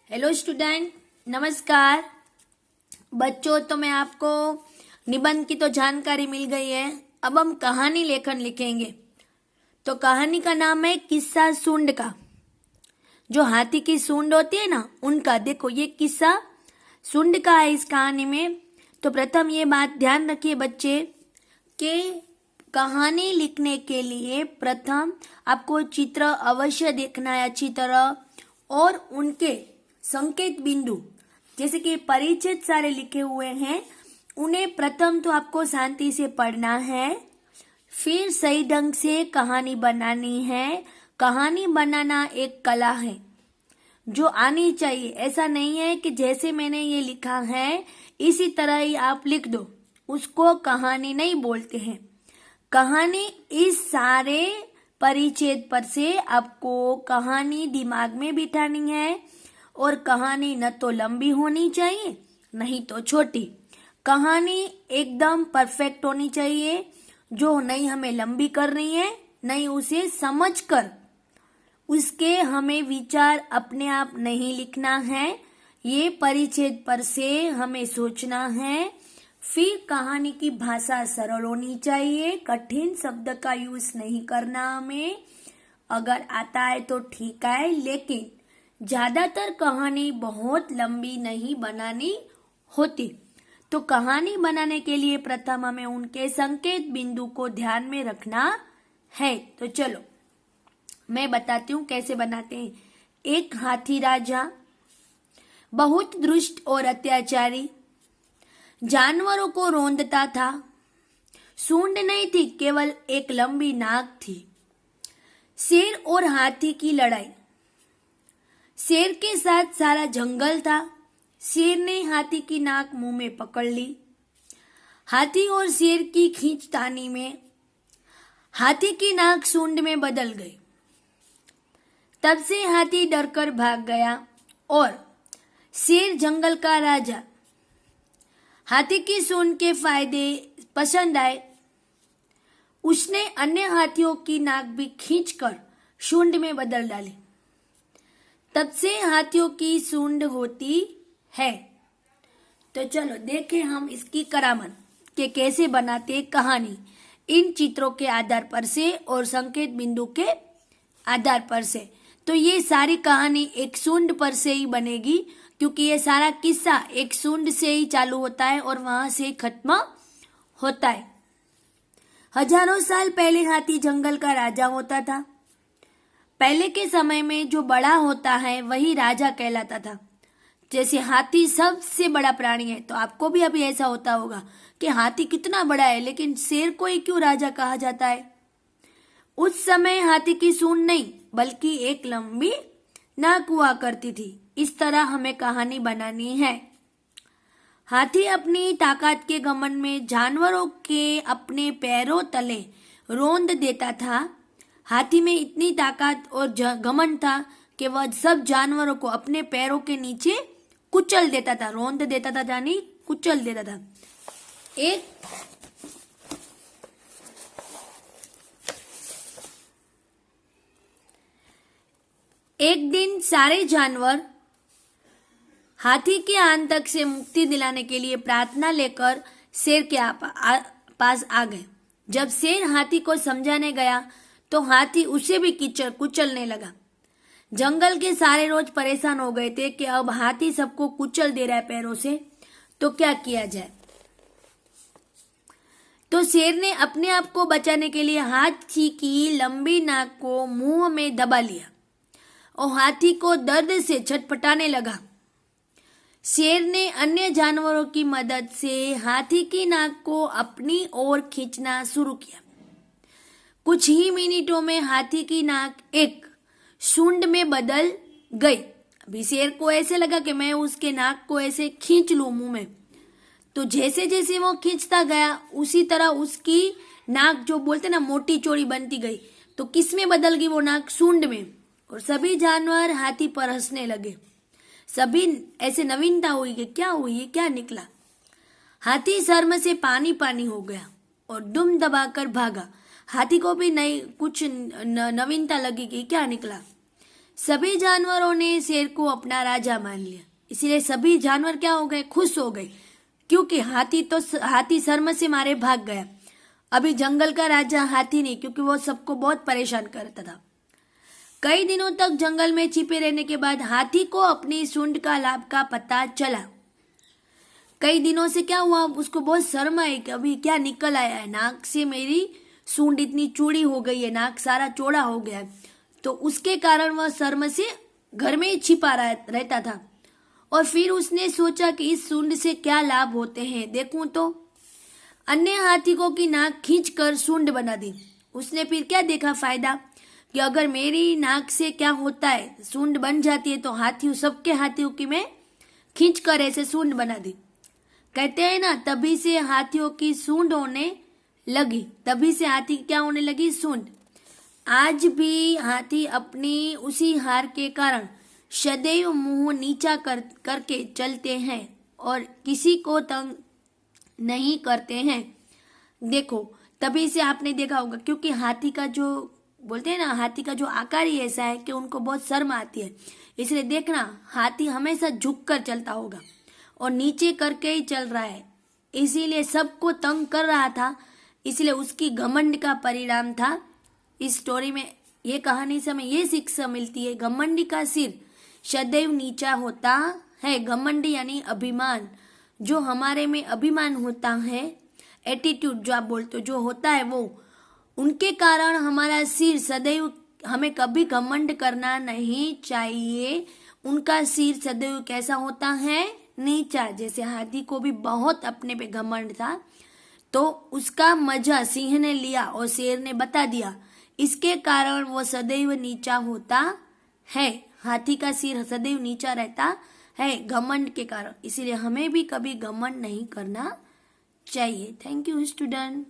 Hello student, नमस्कार बच्चों। तो मैं आपको निबंध की तो जानकारी मिल गई है। अब हम कहानी लेखन लिखेंगे। तो कहानी का नाम है किस्सा सूंड का। जो हाथी की सूंड होती है ना, उनका। देखो, ये किस्सा सूंड का है इस कहानी में। तो प्रथम ये बात ध्यान रखिए बच्चे कि कहानी लिखने के लिए प्रथम आपको चित्र अवश्य देखना है अच्छी तरह, और उनके संकेत बिंदु जैसे कि परिचित सारे लिखे हुए हैं, उन्हें प्रथम तो आपको शांति से पढ़ना है, फिर सही ढंग से कहानी बनानी है। कहानी बनाना एक कला है जो आनी चाहिए। ऐसा नहीं है कि जैसे मैंने ये लिखा है इसी तरह ही आप लिख दो, उसको कहानी नहीं बोलते हैं। कहानी इस सारे परिच्छेद पर से आपको कहानी दिमाग में बिठानी है, और कहानी न तो लंबी होनी चाहिए नहीं तो छोटी। कहानी एकदम परफेक्ट होनी चाहिए, जो नहीं हमें लंबी कर रही है, नहीं उसे समझकर उसके हमें विचार अपने आप नहीं लिखना है। ये परिच्छेद पर से हमें सोचना है। फिर कहानी की भाषा सरल होनी चाहिए, कठिन शब्द का यूज नहीं करना हमें। अगर आता है तो ठीक है, लेकिन ज्यादातर कहानी बहुत लंबी नहीं बनानी होती। तो कहानी बनाने के लिए प्रथम हमें उनके संकेत बिंदु को ध्यान में रखना है। तो चलो मैं बताती हूँ कैसे बनाते हैं। एक हाथी राजा, बहुत दुष्ट और अत्याचारी, जानवरों को रौंदता था। सूंड नहीं थी, केवल एक लंबी नाक थी। शेर और हाथी की लड़ाई। शेर के साथ सारा जंगल था। शेर ने हाथी की नाक मुंह में पकड़ ली। हाथी और शेर की खींचतानी में हाथी की नाक सूंड में बदल गई। तब से हाथी डरकर भाग गया और शेर जंगल का राजा। हाथी की सूंड के फायदे पसंद आए। उसने अन्य हाथियों की नाक भी खींचकर सूंड में बदल डाली। तब से हाथियों की सूंड होती है। तो चलो देखें हम इसकी करामत के कैसे बनाते कहानी, इन चित्रों के आधार पर से और संकेत बिंदु के आधार पर से। तो ये सारी कहानी एक सूंड पर से ही बनेगी, क्योंकि ये सारा किस्सा एक सूंड से ही चालू होता है और वहां से खत्म होता है। हजारों साल पहले हाथी जंगल का राजा होता था। पहले के समय में जो बड़ा होता है वही राजा कहलाता था। जैसे हाथी सबसे बड़ा प्राणी है, तो आपको भी अभी ऐसा होता होगा कि हाथी कितना बड़ा है, लेकिन शेर को ही क्यों राजा कहा जाता है। उस समय हाथी की सूंड नहीं बल्कि एक लंबी नाक हुआ करती थी। इस तरह हमें कहानी बनानी है। हाथी अपनी ताकत के घमंड में जानवरों के अपने पैरों तले रौंद देता था। हाथी में इतनी ताकत और घमंड था कि वह सब जानवरों को अपने पैरों के नीचे कुचल देता था। रौंद देता था यानी कुचल देता था। एक दिन सारे जानवर हाथी के आतंक से मुक्ति दिलाने के लिए प्रार्थना लेकर शेर के पास आ गए। जब शेर हाथी को समझाने गया तो हाथी उसे भी कुचलने लगा। जंगल के सारे रोज परेशान हो गए थे कि अब हाथी सबको कुचल दे रहा है पैरों से, तो क्या किया जाए। तो शेर ने अपने आप को बचाने के लिए हाथी की लंबी नाक को मुंह में दबा लिया और हाथी को दर्द से छटपटाने लगा। शेर ने अन्य जानवरों की मदद से हाथी की नाक को अपनी ओर खींचना शुरू किया। कुछ ही मिनटों में हाथी की नाक एक सूंड में बदल गई। अभी शेर को ऐसे लगा कि मैं उसके नाक को ऐसे खींच लूं मुंह में। तो जैसे जैसे वो खींचता गया उसी तरह उसकी नाक, जो बोलते ना, मोटी चौड़ी बनती गई। तो किस में बदल गई वो नाक? सूंड में। और सभी जानवर हाथी पर हंसने लगे। सभी ऐसे नवीनता हुई कि क्या हुई, ये क्या निकला। हाथी शर्म से पानी पानी हो गया और दुम दबाकर भागा। हाथी को भी नई कुछ नवीनता लगी कि क्या निकला। सभी जानवरों ने शेर को अपना राजा मान लिया, इसीलिए सभी जानवर क्या हो गए, खुश हो गए, क्योंकि हाथी शर्म से मारे भाग गया। अभी जंगल का राजा हाथी नहीं, क्योंकि वो सबको बहुत परेशान करता था। कई दिनों तक जंगल में छिपे रहने के बाद हाथी को अपनी सूंड का लाभ का पता चला। कई दिनों से क्या हुआ, उसको बहुत शर्म आई कि अभी क्या निकल आया है, नाक से मेरी सूंड इतनी चौड़ी हो गई है, नाक सारा चौड़ा हो गया है। तो उसके कारण वह शर्म से घर में ही छिपा रहता था। और फिर उसने सोचा कि इस सूंड से क्या लाभ होते हैं, देखूं तो। अन्य हाथियों की नाक खींचकर सूंड बना दी। उसने फिर क्या देखा फायदा, कि अगर मेरी नाक से क्या होता है, सूंड बन जाती है, तो सबके हाथियों की मैं खींचकर ऐसे सूंड बना दी। कहते हैं ना, तभी से हाथियों की सूंड होने लगी, तभी से हाथी क्या होने लगी, सूंड। आज भी हाथी अपनी उसी हार के कारण सदैव मुंह नीचा करके चलते हैं और किसी को तंग नहीं करते हैं। देखो, तभी से आपने देखा होगा, क्योंकि हाथी का जो बोलते हैं ना, हाथी का जो आकार ही ऐसा है कि उनको बहुत शर्म आती है। इसलिए देखना, हाथी हमेशा झुक कर चलता होगा और नीचे करके ही चल रहा है, इसीलिए सबको तंग कर रहा था। इसलिए उसकी घमंड का परिणाम था। इस स्टोरी में, ये कहानी से हमें ये शिक्षा मिलती है, घमंडी का सिर सदैव नीचा होता है। घमंडी यानी अभिमान, जो हमारे में अभिमान होता है, एटीट्यूड जो आप बोलते हो, जो होता है वो, उनके कारण हमारा सिर सदैव, हमें कभी घमंड करना नहीं चाहिए। उनका सिर सदैव कैसा होता है, नीचा। जैसे हाथी को भी बहुत अपने पे घमंड था, तो उसका मजा सिंह ने लिया और शेर ने बता दिया, इसके कारण वो सदैव नीचा होता है। हाथी का सिर सदैव नीचा रहता है घमंड के कारण, इसीलिए हमें भी कभी घमंड नहीं करना चाहिए। Thank you student.